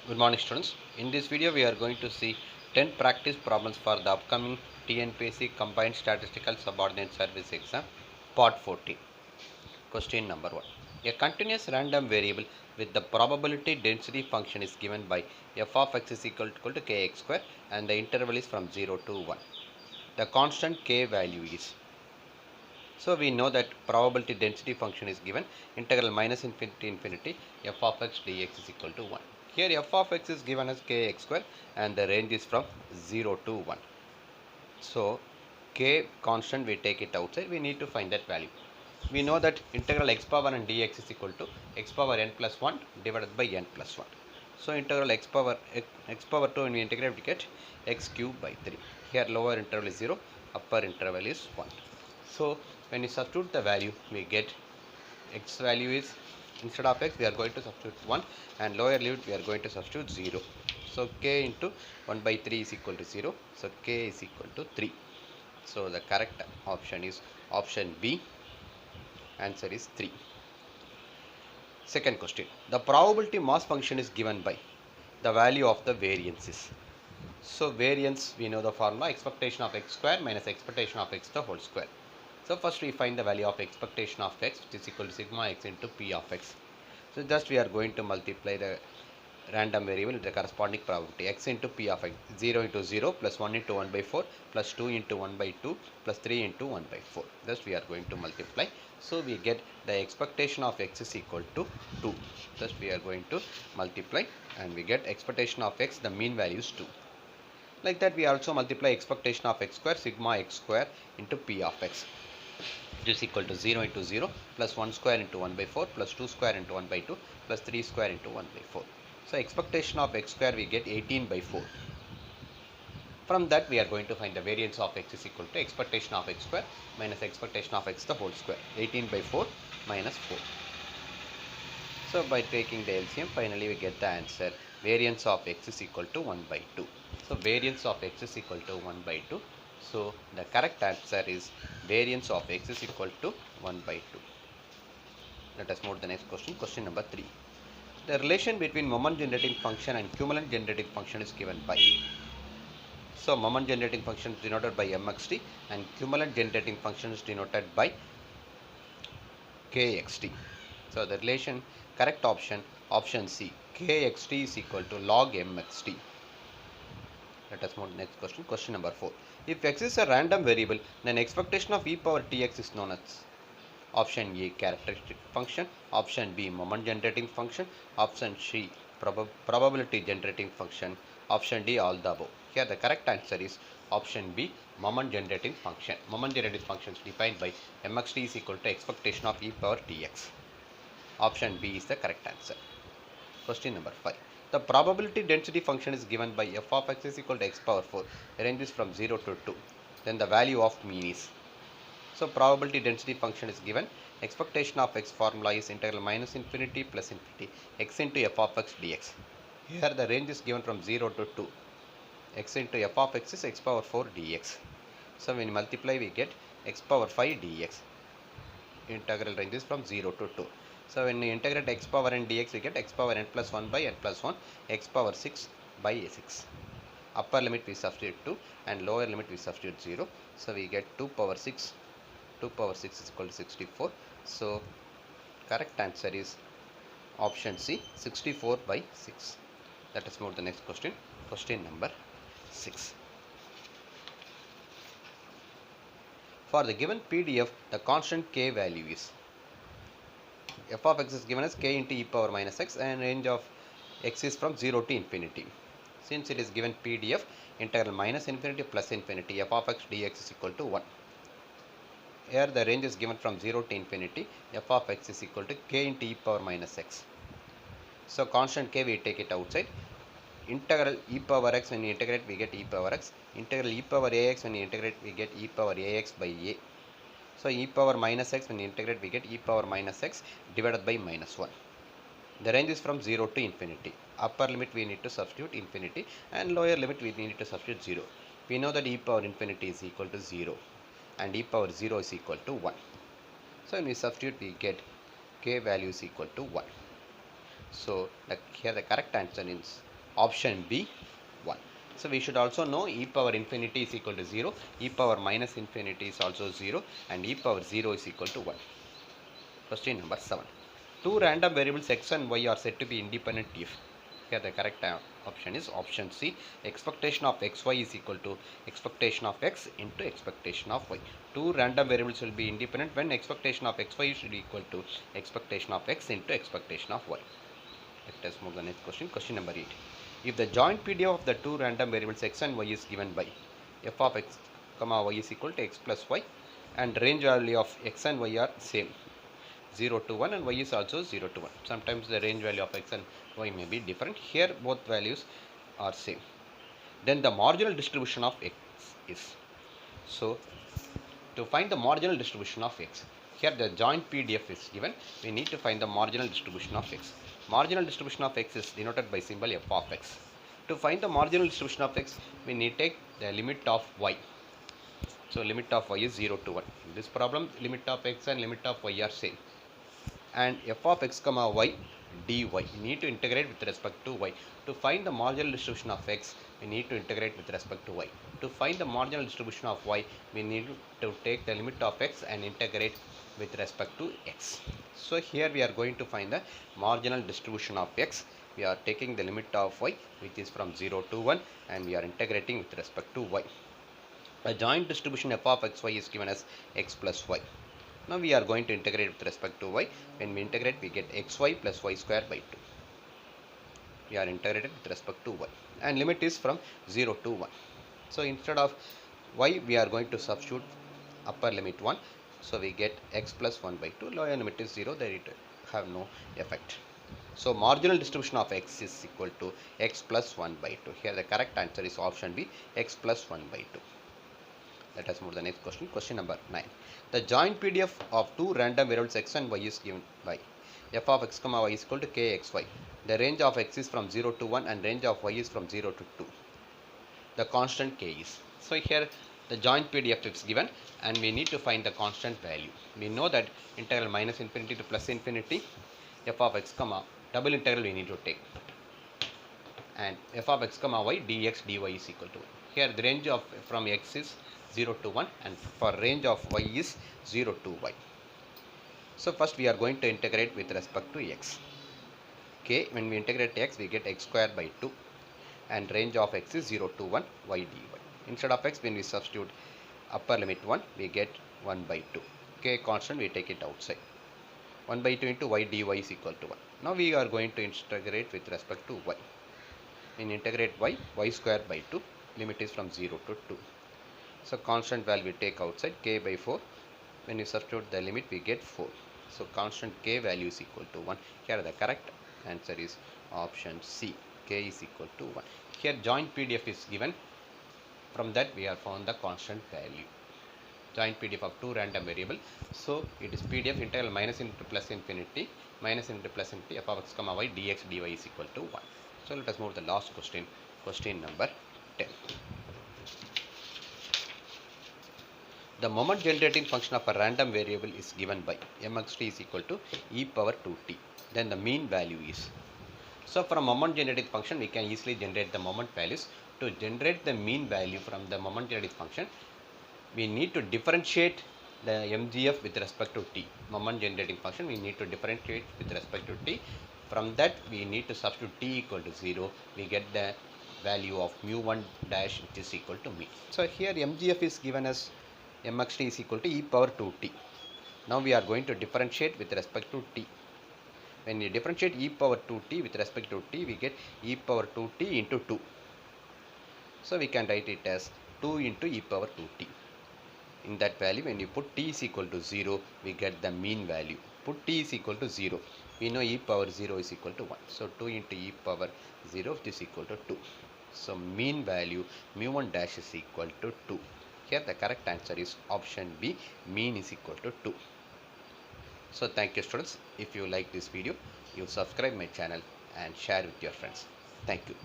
Good morning students. In this video we are going to see 10 practice problems for the upcoming TNPSC Combined Statistical Subordinate Service Exam Part 14. Question number 1. A continuous random variable with the probability density function is given by f of x is equal to kx square and the interval is from 0 to 1. The constant k value is. So we know that probability density function is given integral minus infinity to infinity f of x dx is equal to 1. Here f of x is given as kx square and the range is from 0 to 1. So k constant, we take it outside, we need to find that value. We know that integral x power n dx is equal to x power n plus 1 divided by n plus 1. So integral x power 2, when we integrate we get x cube by 3. Here lower interval is 0, upper interval is 1. So when you substitute the value, we get x value is, instead of x we are going to substitute 1 and lower limit we are going to substitute 0. So k into 1 by 3 is equal to 0. So k is equal to 3. So the correct option is option B. Answer is 3. Second question. The probability mass function is given by the value of the variances. So variance, we know the formula, expectation of x square minus expectation of x the whole square. So first we find the value of expectation of x, which is equal to sigma x into p of x. So just we are going to multiply the random variable with the corresponding probability, x into p of x, 0 into 0 plus 1 into 1 by 4 plus 2 into 1 by 2 plus 3 into 1 by 4. Thus we are going to multiply. So we get the expectation of x is equal to 2. Thus we are going to multiply and we get expectation of x, the mean value is 2. Like that we also multiply expectation of x square, sigma x square into p of x, which is equal to 0 into 0 plus 1 square into 1 by 4 plus 2 square into 1 by 2 plus 3 square into 1 by 4. So expectation of x square we get 18 by 4. From that we are going to find the variance of x is equal to expectation of x square minus expectation of x the whole square, 18 by 4 minus 4. So by taking the LCM, finally we get the answer, variance of x is equal to 1 by 2. So variance of x is equal to 1 by 2. So the correct answer is variance of x is equal to 1 by 2. Let us move to the next question. Question number 3. The relation between moment generating function and cumulant generating function is given by. So moment generating function is denoted by mxt and cumulant generating function is denoted by kxt. So the relation, correct option, option C, kxt is equal to log mxt. Let us move to the next question. Question number 4. If x is a random variable, then expectation of e power tx is known as option A, characteristic function, option B, moment generating function, option C, probability generating function, option D, all the above. Here the correct answer is option B, moment generating function. Moment generating function is defined by mxt is equal to expectation of e power tx. Option B is the correct answer. Question number 5. The probability density function is given by f of x is equal to x power 4. Ranges from 0 to 2. Then the value of mean is. So probability density function is given. Expectation of x formula is integral minus infinity plus infinity x into f of x dx. Here the range is given from 0 to 2. X into f of x is x power 4 dx. So when you multiply we get x power 5 dx. Integral range is from 0 to 2. So when we integrate x power n dx, we get x power n plus 1 by n plus 1, x power 6 by 6. Upper limit we substitute 2 and lower limit we substitute 0. So we get 2 power 6. 2 power 6 is equal to 64. So correct answer is option C, 64 by 6. Let us move to the next question. Question number 6. For the given PDF, the constant k value is. F of x is given as k into e power minus x and range of x is from 0 to infinity. Since it is given PDF, integral minus infinity plus infinity f of x dx is equal to 1. Here the range is given from 0 to infinity, f of x is equal to k into e power minus x. So constant k we take it outside. Integral e power x, when we integrate we get e power x. Integral e power ax, when we integrate we get e power ax by a. So e power minus x, when we integrate we get e power minus x divided by minus 1. The range is from 0 to infinity. Upper limit we need to substitute infinity and lower limit we need to substitute 0. We know that e power infinity is equal to 0 and e power 0 is equal to 1. So when we substitute we get k value is equal to 1. So here the correct answer is Option B 1. So we should also know e power infinity is equal to 0, e power minus infinity is also 0, and e power 0 is equal to 1. Question number 7. Two random variables x and y are said to be independent if. Here the correct option is option C. Expectation of xy is equal to expectation of x into expectation of y. Two random variables will be independent when expectation of xy should be equal to expectation of x into expectation of y. Let us move to the next question. Question number 8. If the joint PDF of the two random variables x and y is given by f of x comma y is equal to x plus y, and range value of x and y are same, 0 to 1, and y is also 0 to 1. Sometimes the range value of x and y may be different. Here both values are same. Then the marginal distribution of x is. So to find the marginal distribution of x, here the joint PDF is given. We need to find the marginal distribution of x. Marginal distribution of x is denoted by symbol f of x. To find the marginal distribution of x, we need to take the limit of y. So limit of y is 0 to 1. In this problem, limit of x and limit of y are same. And f of x comma y dy, we need to integrate with respect to y. To find the marginal distribution of x, we need to integrate with respect to y. To find the marginal distribution of y, we need to take the limit of x and integrate with respect to x. So here we are going to find the marginal distribution of x. We are taking the limit of y, which is from 0 to 1, and we are integrating with respect to y. A joint distribution f of xy is given as x plus y. Now we are going to integrate with respect to y. When we integrate, we get xy plus y square by 2. We are integrated with respect to y. And limit is from 0 to 1. So instead of y, we are going to substitute upper limit 1. So we get x plus 1 by 2. Lower limit is 0. There it have no effect. So marginal distribution of x is equal to x plus 1 by 2. Here the correct answer is option B, x plus 1 by 2. Let us move to the next question. Question number 9. The joint PDF of two random variables x and y is given by f of x comma y is equal to kxy. The range of x is from 0 to 1 and range of y is from 0 to 2. The constant k is. So here the joint PDF is given and we need to find the constant value. We know that integral minus infinity to plus infinity f of x comma double integral we need to take, and f of x comma y dx dy is equal to 1. Here the range of from x is 0 to 1 and for range of y is 0 to y. So first we are going to integrate with respect to x. Okay, when we integrate x, we get x square by 2 and range of x is 0 to 1 y dy. Instead of x, when we substitute upper limit 1, we get 1 by 2. K constant, we take it outside. 1 by 2 into y dy is equal to 1. Now we are going to integrate with respect to y. When integrate y square by 2, limit is from 0 to 2. So constant value we take outside, k by 4. When you substitute the limit, we get 4. So constant k value is equal to 1. Here the correct answer is option C, k is equal to 1. Here joint PDF is given. From that we have found the constant value. Joint PDF of two random variable. So it is PDF integral minus into plus infinity f of x comma y dx dy is equal to 1. So let us move to the last question. Question number 10. The moment generating function of a random variable is given by mxt is equal to e power 2t. Then the mean value is. So from moment generating function, we can easily generate the moment values. To generate the mean value from the moment generating function, we need to differentiate the MGF with respect to t. Moment generating function, we need to differentiate with respect to t. From that, we need to substitute t equal to 0. We get the value of mu1 dash, which is equal to mean. So here MGF is given as mxt is equal to e power 2t. Now we are going to differentiate with respect to t. When we differentiate e power 2t with respect to t, we get e power 2t into 2. So we can write it as 2 into e power 2t. In that value, when you put t is equal to 0, we get the mean value. Put t is equal to 0. We know e power 0 is equal to 1. So 2 into e power 0, which is equal to 2. So mean value mu1 dash is equal to 2. Here the correct answer is option B, mean is equal to 2. So thank you students. If you like this video, you subscribe my channel and share with your friends. Thank you.